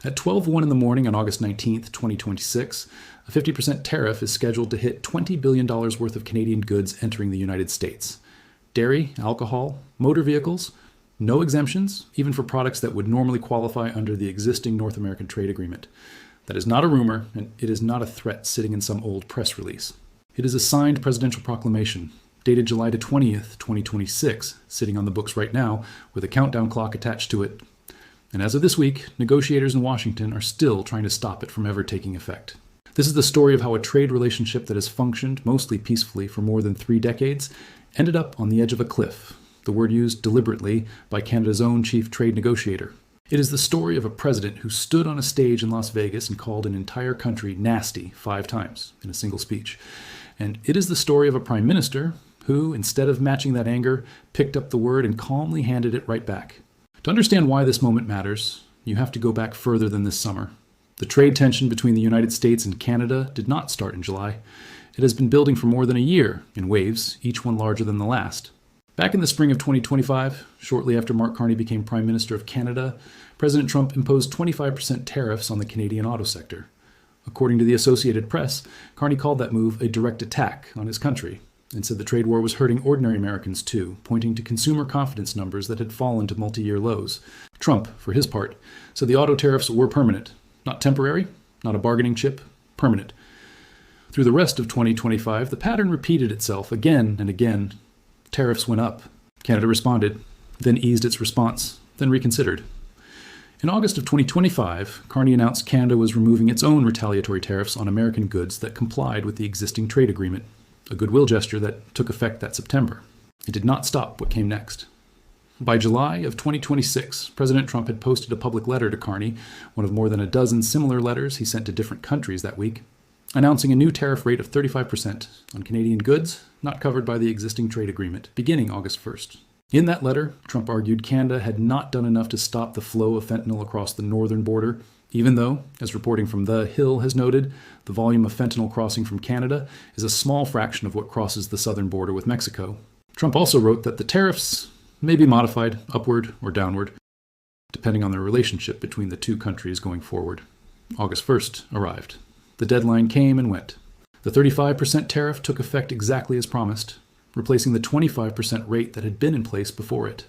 At 12:01 in the morning on August 19th, 2026, a 50% tariff is scheduled to hit $20 billion worth of Canadian goods entering the United States. Dairy, alcohol, motor vehicles, no exemptions, even for products that would normally qualify under the existing North American trade agreement. That is not a rumor, and it is not a threat sitting in some old press release. It is a signed presidential proclamation, dated July 20th, 2026, sitting on the books right now, with a countdown clock attached to it. And as of this week, negotiators in Washington are still trying to stop it from ever taking effect. This is the story of how a trade relationship that has functioned mostly peacefully for more than 3 decades ended up on the edge of a cliff, the word used deliberately by Canada's own chief trade negotiator. It is the story of a president who stood on a stage in Las Vegas and called an entire country nasty 5 times in a single speech. And it is the story of a prime minister who, instead of matching that anger, picked up the word and calmly handed it right back. To understand why this moment matters, you have to go back further than this summer. The trade tension between the United States and Canada did not start in July. It has been building for more than a year, in waves, each one larger than the last. Back in the spring of 2025, shortly after Mark Carney became Prime Minister of Canada, President Trump imposed 25% tariffs on the Canadian auto sector. According to the Associated Press, Carney called that move a direct attack on his country, and said the trade war was hurting ordinary Americans too, pointing to consumer confidence numbers that had fallen to multi-year lows. Trump, for his part, said the auto tariffs were permanent, not temporary, not a bargaining chip, permanent. Through the rest of 2025, the pattern repeated itself again and again. Tariffs went up. Canada responded, then eased its response, then reconsidered. In August of 2025, Carney announced Canada was removing its own retaliatory tariffs on American goods that complied with the existing trade agreement, a goodwill gesture that took effect that September. It did not stop what came next. By July of 2026, President Trump had posted a public letter to Carney, one of more than a dozen similar letters he sent to different countries that week, announcing a new tariff rate of 35% on Canadian goods not covered by the existing trade agreement, beginning August 1st. In that letter, Trump argued Canada had not done enough to stop the flow of fentanyl across the northern border, even though, as reporting from The Hill has noted, the volume of fentanyl crossing from Canada is a small fraction of what crosses the southern border with Mexico. Trump also wrote that the tariffs may be modified upward or downward, depending on the relationship between the two countries going forward. August 1st arrived. The deadline came and went. The 35% tariff took effect exactly as promised, replacing the 25% rate that had been in place before it.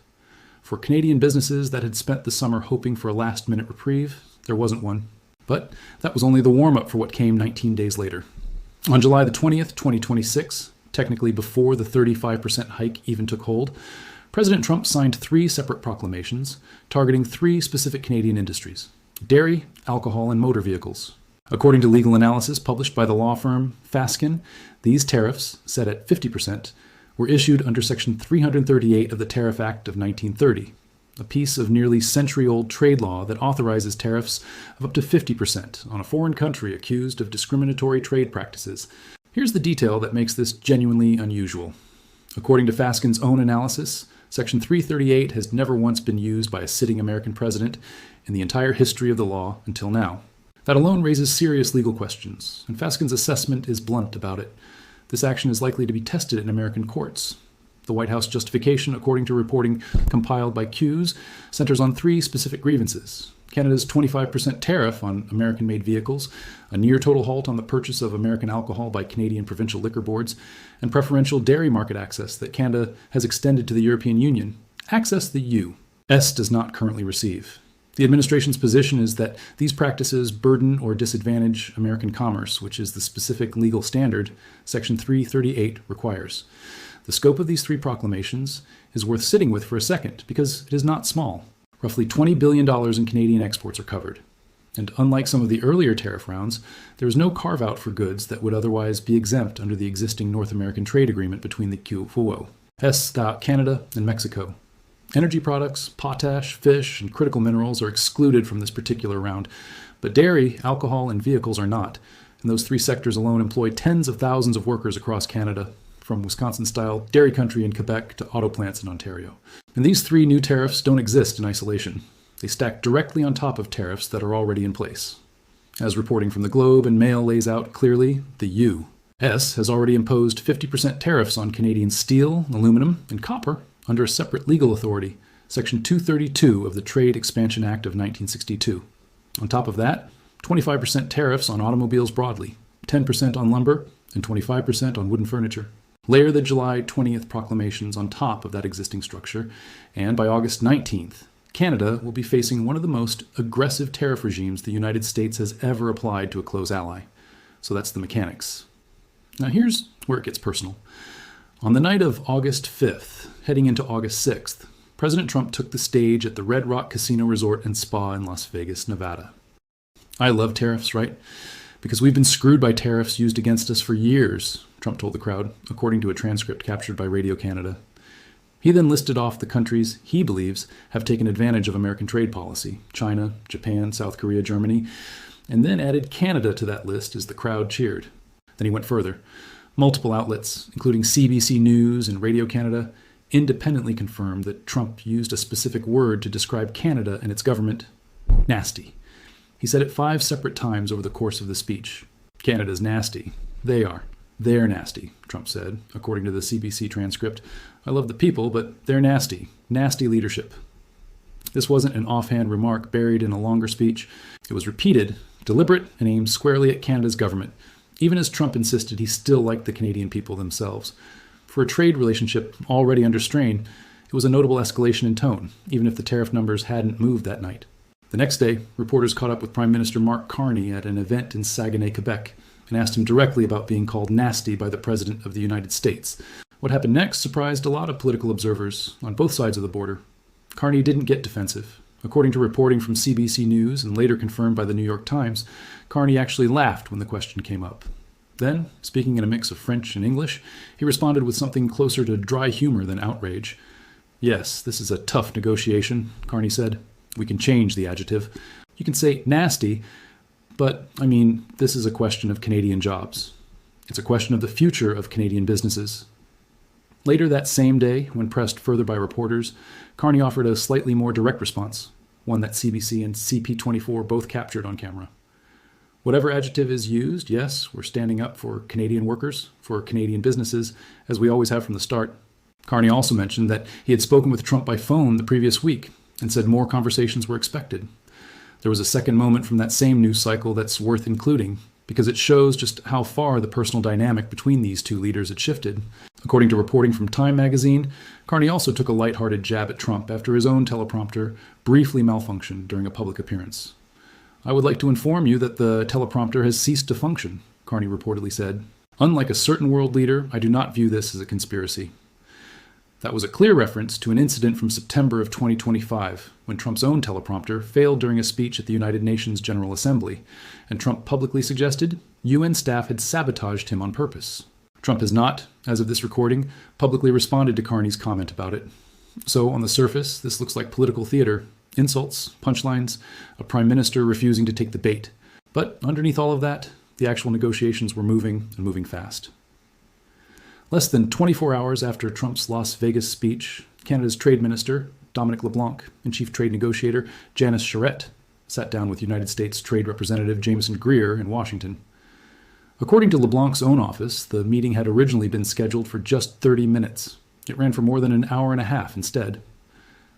For Canadian businesses that had spent the summer hoping for a last-minute reprieve, there wasn't one. But that was only the warm-up for what came 19 days later. On July the 20th, 2026, technically before the 35% hike even took hold, President Trump signed 3 separate proclamations targeting 3 specific Canadian industries: dairy, alcohol, and motor vehicles. According to legal analysis published by the law firm Fasken, these tariffs, set at 50%, were issued under Section 338 of the Tariff Act of 1930, a piece of nearly century-old trade law that authorizes tariffs of up to 50% on a foreign country accused of discriminatory trade practices. Here's the detail that makes this genuinely unusual. According to Fasken's own analysis, Section 338 has never once been used by a sitting American president in the entire history of the law until now. That alone raises serious legal questions, and Fasken's assessment is blunt about it. This action is likely to be tested in American courts. The White House justification, according to reporting compiled by Q's, centers on 3 specific grievances: Canada's 25% tariff on American-made vehicles, a near-total halt on the purchase of American alcohol by Canadian provincial liquor boards, and preferential dairy market access that Canada has extended to the European Union. Access the U.S. does not currently receive. The administration's position is that these practices burden or disadvantage American commerce, which is the specific legal standard Section 338 requires. The scope of these 3 proclamations is worth sitting with for a second because it is not small. Roughly $20 billion in Canadian exports are covered. And unlike some of the earlier tariff rounds, there is no carve-out for goods that would otherwise be exempt under the existing North American trade agreement between the U.S Canada and Mexico. Energy products, potash, fish, and critical minerals are excluded from this particular round, but dairy, alcohol, and vehicles are not, and those 3 sectors alone employ tens of thousands of workers across Canada, from Wisconsin-style dairy country in Quebec to auto plants in Ontario. And these 3 new tariffs don't exist in isolation. They stack directly on top of tariffs that are already in place. As reporting from the Globe and Mail lays out clearly, the U.S. has already imposed 50% tariffs on Canadian steel, aluminum, and copper under a separate legal authority, Section 232 of the Trade Expansion Act of 1962. On top of that, 25% tariffs on automobiles broadly, 10% on lumber, and 25% on wooden furniture. Layer the July 20th proclamations on top of that existing structure, and by August 19th, Canada will be facing one of the most aggressive tariff regimes the United States has ever applied to a close ally. So that's the mechanics. Now here's where it gets personal. On the night of August 5th, heading into August 6th, President Trump took the stage at the Red Rock Casino Resort and Spa in Las Vegas, Nevada. I love tariffs, right? Because we've been screwed by tariffs used against us for years, Trump told the crowd, according to a transcript captured by Radio Canada. He then listed off the countries he believes have taken advantage of American trade policy: China, Japan, South Korea, Germany, and then added Canada to that list as the crowd cheered. Then he went further. Multiple outlets, including CBC News and Radio Canada, independently confirmed that Trump used a specific word to describe Canada and its government: nasty. He said it 5 separate times over the course of the speech. Canada's nasty. They are. They're nasty, Trump said, according to the CBC transcript. I love the people, but they're nasty. Nasty leadership. This wasn't an offhand remark buried in a longer speech. It was repeated, deliberate, and aimed squarely at Canada's government, even as Trump insisted he still liked the Canadian people themselves. For a trade relationship already under strain, it was a notable escalation in tone, even if the tariff numbers hadn't moved that night. The next day, reporters caught up with Prime Minister Mark Carney at an event in Saguenay, Quebec, and asked him directly about being called nasty by the President of the United States. What happened next surprised a lot of political observers on both sides of the border. Carney didn't get defensive. According to reporting from CBC News and later confirmed by the New York Times, Carney actually laughed when the question came up. Then, speaking in a mix of French and English, he responded with something closer to dry humor than outrage. Yes, this is a tough negotiation, Carney said. We can change the adjective. You can say nasty, but, this is a question of Canadian jobs. It's a question of the future of Canadian businesses. Later that same day, when pressed further by reporters, Carney offered a slightly more direct response, one that CBC and CP24 both captured on camera. Whatever adjective is used, yes, we're standing up for Canadian workers, for Canadian businesses, as we always have from the start. Carney also mentioned that he had spoken with Trump by phone the previous week and said more conversations were expected. There was a second moment from that same news cycle that's worth including, because it shows just how far the personal dynamic between these two leaders had shifted. According to reporting from Time magazine, Carney also took a lighthearted jab at Trump after his own teleprompter briefly malfunctioned during a public appearance. I would like to inform you that the teleprompter has ceased to function, Carney reportedly said. Unlike a certain world leader, I do not view this as a conspiracy. That was a clear reference to an incident from September of 2025, when Trump's own teleprompter failed during a speech at the United Nations General Assembly, and Trump publicly suggested UN staff had sabotaged him on purpose. Trump has not, as of this recording, publicly responded to Carney's comment about it. So, on the surface, this looks like political theater. Insults, punchlines, a prime minister refusing to take the bait. But underneath all of that, the actual negotiations were moving, and moving fast. Less than 24 hours after Trump's Las Vegas speech, Canada's Trade Minister, Dominic LeBlanc, and Chief Trade Negotiator, Janice Charette, sat down with United States Trade Representative Jameson Greer in Washington. According to LeBlanc's own office, the meeting had originally been scheduled for just 30 minutes. It ran for more than an hour and a half instead.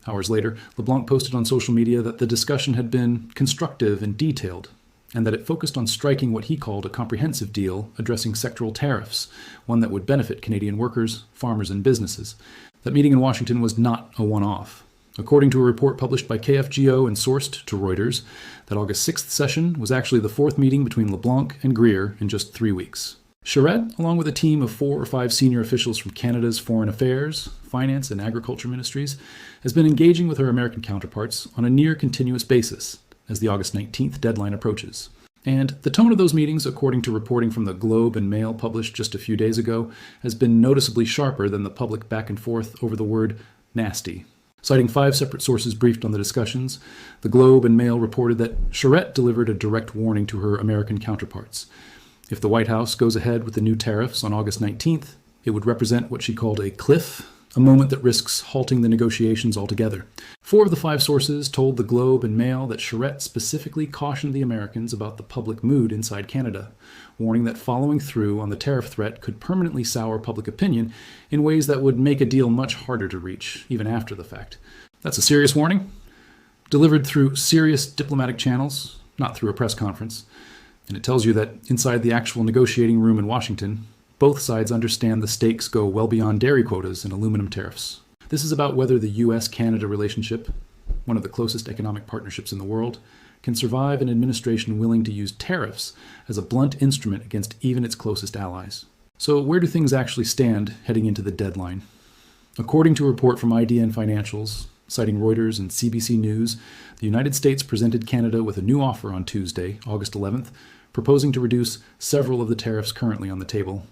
Hours later, LeBlanc posted on social media that the discussion had been constructive and detailed, and that it focused on striking what he called a comprehensive deal addressing sectoral tariffs, one that would benefit Canadian workers, farmers, and businesses. That meeting in Washington was not a one-off. According to a report published by KFGO and sourced to Reuters, that August 6th session was actually the 4th meeting between LeBlanc and Greer in just 3 weeks. Charette, along with a team of 4 or 5 senior officials from Canada's Foreign Affairs, Finance, and Agriculture ministries, has been engaging with her American counterparts on a near-continuous basis as the August 19th deadline approaches. And the tone of those meetings, according to reporting from the Globe and Mail published just a few days ago, has been noticeably sharper than the public back and forth over the word nasty. Citing 5 separate sources briefed on the discussions, the Globe and Mail reported that Charette delivered a direct warning to her American counterparts. If the White House goes ahead with the new tariffs on August 19th, it would represent what she called a cliff, a moment that risks halting the negotiations altogether. 4 of the 5 sources told the Globe and Mail that Charette specifically cautioned the Americans about the public mood inside Canada, warning that following through on the tariff threat could permanently sour public opinion in ways that would make a deal much harder to reach, even after the fact. That's a serious warning, delivered through serious diplomatic channels, not through a press conference. And it tells you that inside the actual negotiating room in Washington, both sides understand the stakes go well beyond dairy quotas and aluminum tariffs. This is about whether the U.S. Canada relationship, one of the closest economic partnerships in the world, can survive an administration willing to use tariffs as a blunt instrument against even its closest allies. So where do things actually stand heading into the deadline? According to a report from IDN Financials, citing Reuters and CBC News, the United States presented Canada with a new offer on Tuesday, August 11th, proposing to reduce several of the tariffs currently on the table.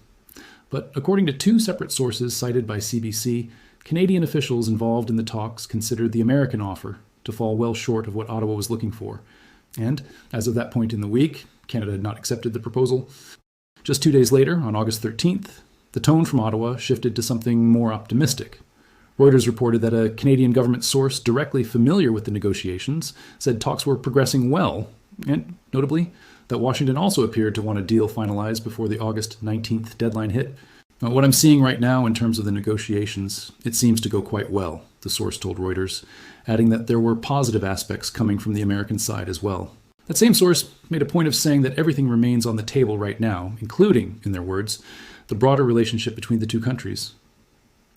But according to two separate sources cited by CBC, Canadian officials involved in the talks considered the American offer to fall well short of what Ottawa was looking for. And as of that point in the week, Canada had not accepted the proposal. Just 2 days later, on August 13th, the tone from Ottawa shifted to something more optimistic. Reuters reported that a Canadian government source directly familiar with the negotiations said talks were progressing well, and notably, that Washington also appeared to want a deal finalized before the August 19th deadline hit. Now, what I'm seeing right now in terms of the negotiations, it seems to go quite well, the source told Reuters, adding that there were positive aspects coming from the American side as well. That same source made a point of saying that everything remains on the table right now, including, in their words, the broader relationship between the two countries.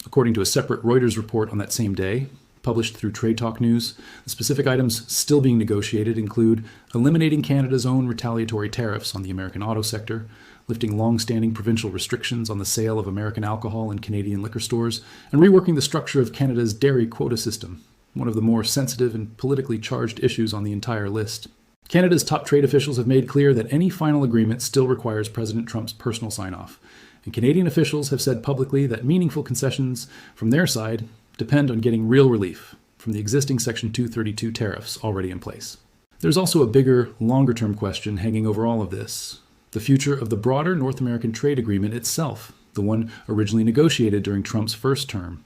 According to a separate Reuters report on that same day, published through Trade Talk News, the specific items still being negotiated include eliminating Canada's own retaliatory tariffs on the American auto sector, lifting long-standing provincial restrictions on the sale of American alcohol in Canadian liquor stores, and reworking the structure of Canada's dairy quota system, one of the more sensitive and politically charged issues on the entire list. Canada's top trade officials have made clear that any final agreement still requires President Trump's personal sign-off, and Canadian officials have said publicly that meaningful concessions from their side depend on getting real relief from the existing Section 232 tariffs already in place. There's also a bigger, longer-term question hanging over all of this: the future of the broader North American trade agreement itself, the one originally negotiated during Trump's first term.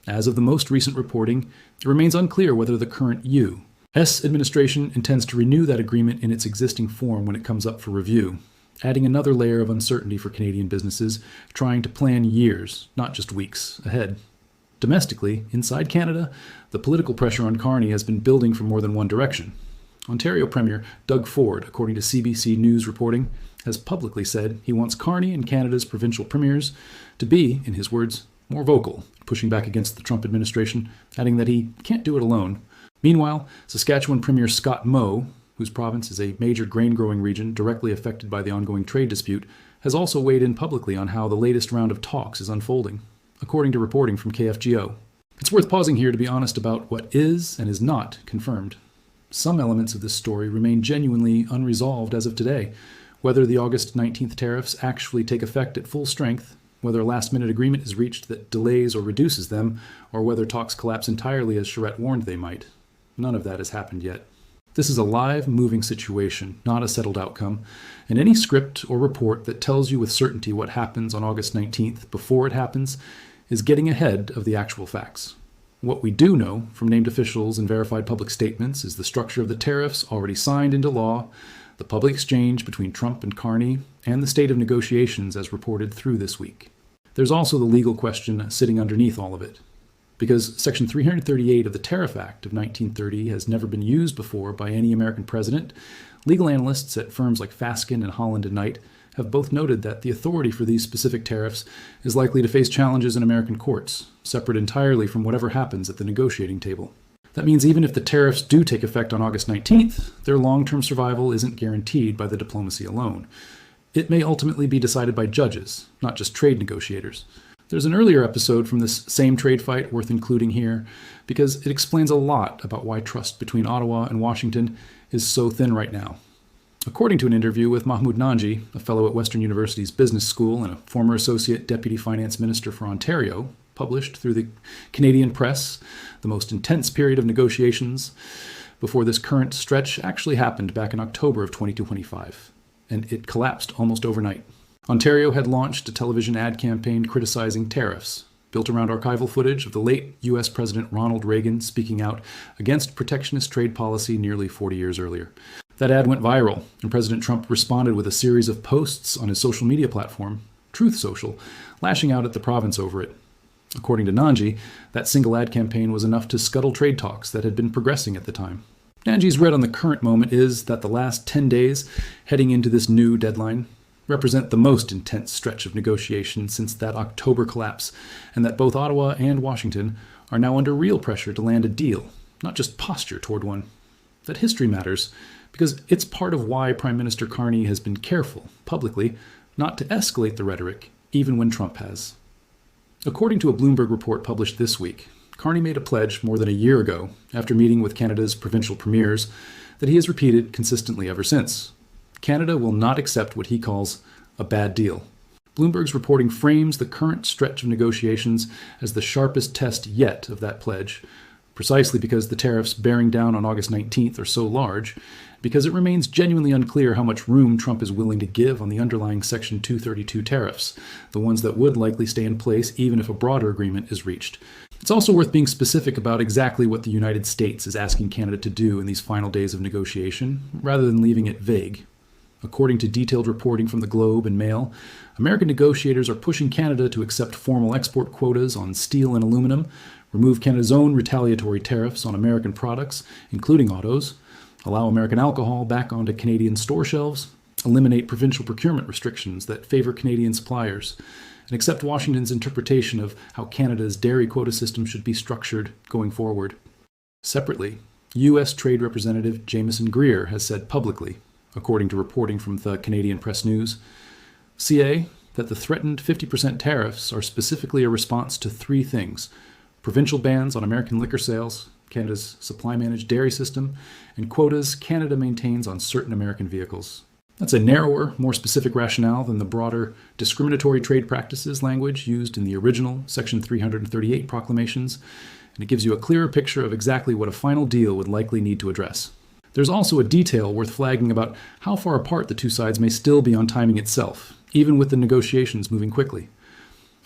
As of the most recent reporting, it remains unclear whether the current U.S. administration intends to renew that agreement in its existing form when it comes up for review, adding another layer of uncertainty for Canadian businesses trying to plan years, not just weeks, ahead. Domestically, inside Canada, the political pressure on Carney has been building from more than one direction. Ontario Premier Doug Ford, according to CBC News reporting, has publicly said he wants Carney and Canada's provincial premiers to be, in his words, more vocal, pushing back against the Trump administration, adding that he can't do it alone. Meanwhile, Saskatchewan Premier Scott Moe, whose province is a major grain-growing region directly affected by the ongoing trade dispute, has also weighed in publicly on how the latest round of talks is unfolding, according to reporting from KFGO. It's worth pausing here to be honest about what is and is not confirmed. Some elements of this story remain genuinely unresolved as of today. Whether the August 19th tariffs actually take effect at full strength, whether a last-minute agreement is reached that delays or reduces them, or whether talks collapse entirely as Charette warned they might. None of that has happened yet. This is a live, moving situation, not a settled outcome, and any script or report that tells you with certainty what happens on August 19th before it happens is getting ahead of the actual facts. What we do know from named officials and verified public statements is the structure of the tariffs already signed into law, the public exchange between Trump and Carney, and the state of negotiations as reported through this week. There's also the legal question sitting underneath all of it. Because Section 338 of the Tariff Act of 1930 has never been used before by any American president, legal analysts at firms like Fasken and Holland and Knight have both noted that the authority for these specific tariffs is likely to face challenges in American courts, separate entirely from whatever happens at the negotiating table. That means even if the tariffs do take effect on August 19th, their long-term survival isn't guaranteed by the diplomacy alone. It may ultimately be decided by judges, not just trade negotiators. There's an earlier episode from this same trade fight worth including here, because it explains a lot about why trust between Ottawa and Washington is so thin right now. According to an interview with Mahmoud Nanji, a fellow at Western University's Business School and a former Associate Deputy Finance Minister for Ontario, published through the Canadian press, the most intense period of negotiations before this current stretch actually happened back in October of 2025, and it collapsed almost overnight. Ontario had launched a television ad campaign criticizing tariffs, built around archival footage of the late U.S. President Ronald Reagan speaking out against protectionist trade policy nearly 40 years earlier. That ad went viral, and President Trump responded with a series of posts on his social media platform, Truth Social, lashing out at the province over it. According to Nanji, that single ad campaign was enough to scuttle trade talks that had been progressing at the time. Nanji's read on the current moment is that the last 10 days heading into this new deadline represent the most intense stretch of negotiation since that October collapse, and that both Ottawa and Washington are now under real pressure to land a deal, not just posture toward one. That history matters because it's part of why Prime Minister Carney has been careful, publicly, not to escalate the rhetoric, even when Trump has. According to a Bloomberg report published this week, Carney made a pledge more than a year ago, after meeting with Canada's provincial premiers, that he has repeated consistently ever since. Canada will not accept what he calls a bad deal. Bloomberg's reporting frames the current stretch of negotiations as the sharpest test yet of that pledge, precisely because the tariffs bearing down on August 19th are so large, because it remains genuinely unclear how much room Trump is willing to give on the underlying Section 232 tariffs, the ones that would likely stay in place even if a broader agreement is reached. It's also worth being specific about exactly what the United States is asking Canada to do in these final days of negotiation, rather than leaving it vague. According to detailed reporting from the Globe and Mail, American negotiators are pushing Canada to accept formal export quotas on steel and aluminum, remove Canada's own retaliatory tariffs on American products, including autos, allow American alcohol back onto Canadian store shelves, eliminate provincial procurement restrictions that favor Canadian suppliers, and accept Washington's interpretation of how Canada's dairy quota system should be structured going forward. Separately, U.S. Trade Representative Jameson Greer has said publicly, according to reporting from the Canadian Press News, CA, that the threatened 50% tariffs are specifically a response to three things: provincial bans on American liquor sales, Canada's supply-managed dairy system, and quotas Canada maintains on certain American vehicles. That's a narrower, more specific rationale than the broader discriminatory trade practices language used in the original Section 338 proclamations, and it gives you a clearer picture of exactly what a final deal would likely need to address. There's also a detail worth flagging about how far apart the two sides may still be on timing itself, even with the negotiations moving quickly.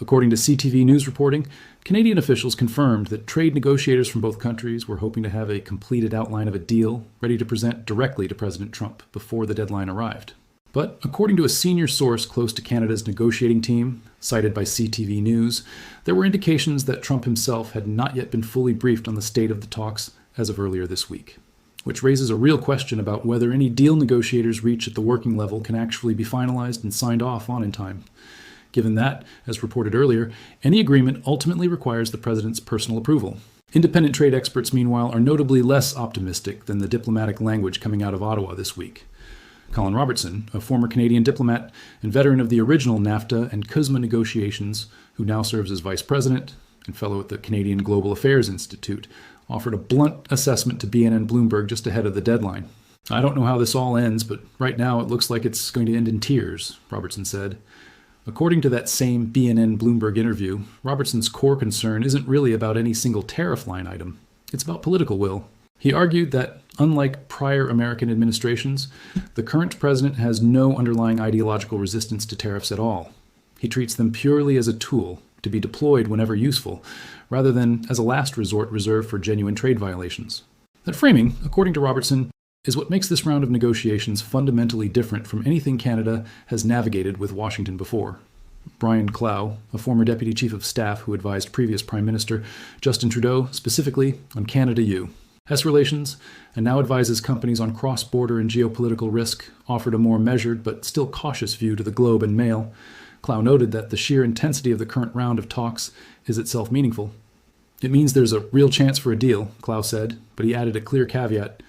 According to CTV News reporting, Canadian officials confirmed that trade negotiators from both countries were hoping to have a completed outline of a deal ready to present directly to President Trump before the deadline arrived. But according to a senior source close to Canada's negotiating team, cited by CTV News, there were indications that Trump himself had not yet been fully briefed on the state of the talks as of earlier this week, which raises a real question about whether any deal negotiators reach at the working level can actually be finalized and signed off on in time. Given that, as reported earlier, any agreement ultimately requires the president's personal approval. Independent trade experts, meanwhile, are notably less optimistic than the diplomatic language coming out of Ottawa this week. Colin Robertson, a former Canadian diplomat and veteran of the original NAFTA and CUSMA negotiations, who now serves as vice president and fellow at the Canadian Global Affairs Institute, offered a blunt assessment to BNN Bloomberg just ahead of the deadline. "I don't know how this all ends, but right now it looks like it's going to end in tears," Robertson said. According to that same BNN Bloomberg interview, Robertson's core concern isn't really about any single tariff line item. It's about political will. He argued that, unlike prior American administrations, the current president has no underlying ideological resistance to tariffs at all. He treats them purely as a tool to be deployed whenever useful, rather than as a last resort reserved for genuine trade violations. That framing, according to Robertson, is what makes this round of negotiations fundamentally different from anything Canada has navigated with Washington before. Brian Clow, a former deputy chief of staff who advised previous Prime Minister Justin Trudeau specifically on Canada-U.S. relations, and now advises companies on cross-border and geopolitical risk, offered a more measured but still cautious view to the Globe and Mail. Clow noted that the sheer intensity of the current round of talks is itself meaningful. "It means there's a real chance for a deal," Clow said, but he added a clear caveat.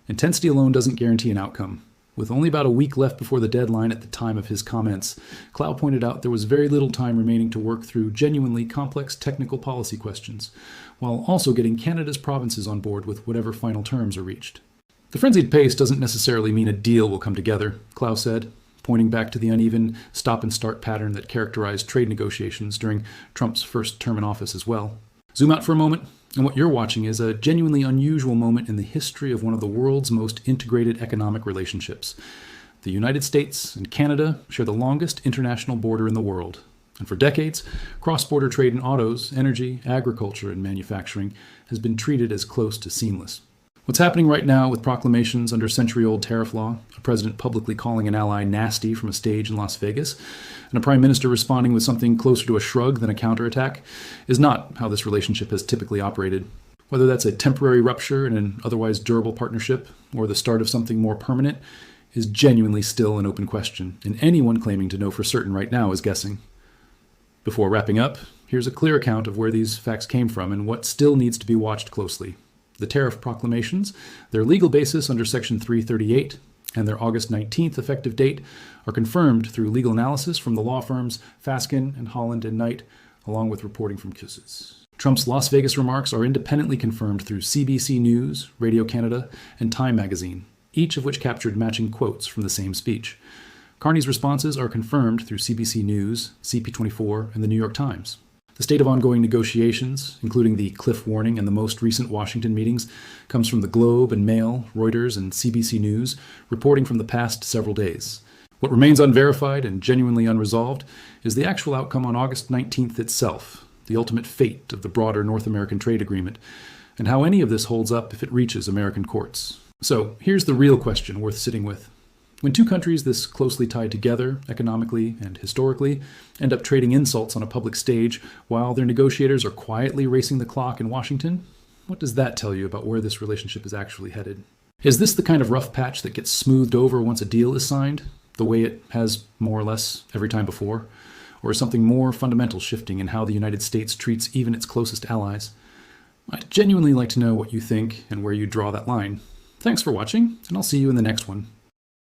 "Intensity alone doesn't guarantee an outcome." With only about a week left before the deadline at the time of his comments, Clow pointed out there was very little time remaining to work through genuinely complex technical policy questions, while also getting Canada's provinces on board with whatever final terms are reached. "The frenzied pace doesn't necessarily mean a deal will come together," Clow said, pointing back to the uneven stop-and-start pattern that characterized trade negotiations during Trump's first term in office as well. Zoom out for a moment, and what you're watching is a genuinely unusual moment in the history of one of the world's most integrated economic relationships. The United States and Canada share the longest international border in the world, and for decades, cross-border trade in autos, energy, agriculture, and manufacturing has been treated as close to seamless. What's happening right now with proclamations under century-old tariff law, a president publicly calling an ally nasty from a stage in Las Vegas, and a prime minister responding with something closer to a shrug than a counterattack, is not how this relationship has typically operated. Whether that's a temporary rupture in an otherwise durable partnership or the start of something more permanent is genuinely still an open question, and anyone claiming to know for certain right now is guessing. Before wrapping up, here's a clear account of where these facts came from and what still needs to be watched closely. The tariff proclamations, their legal basis under Section 338, and their August 19th effective date are confirmed through legal analysis from the law firms Fasken and Holland and Knight, along with reporting from CUSIS. Trump's Las Vegas remarks are independently confirmed through CBC News, Radio Canada, and Time magazine, each of which captured matching quotes from the same speech. Carney's responses are confirmed through CBC News, CP24, and the New York Times. The state of ongoing negotiations, including the cliff warning and the most recent Washington meetings, comes from the Globe and Mail, Reuters, and CBC News, reporting from the past several days. What remains unverified and genuinely unresolved is the actual outcome on August 19th itself, the ultimate fate of the broader North American trade agreement, and how any of this holds up if it reaches American courts. So here's the real question worth sitting with. When two countries this closely tied together, economically and historically, end up trading insults on a public stage while their negotiators are quietly racing the clock in Washington, what does that tell you about where this relationship is actually headed? Is this the kind of rough patch that gets smoothed over once a deal is signed, the way it has more or less every time before? Or is something more fundamental shifting in how the United States treats even its closest allies? I'd genuinely like to know what you think and where you draw that line. Thanks for watching, and I'll see you in the next one.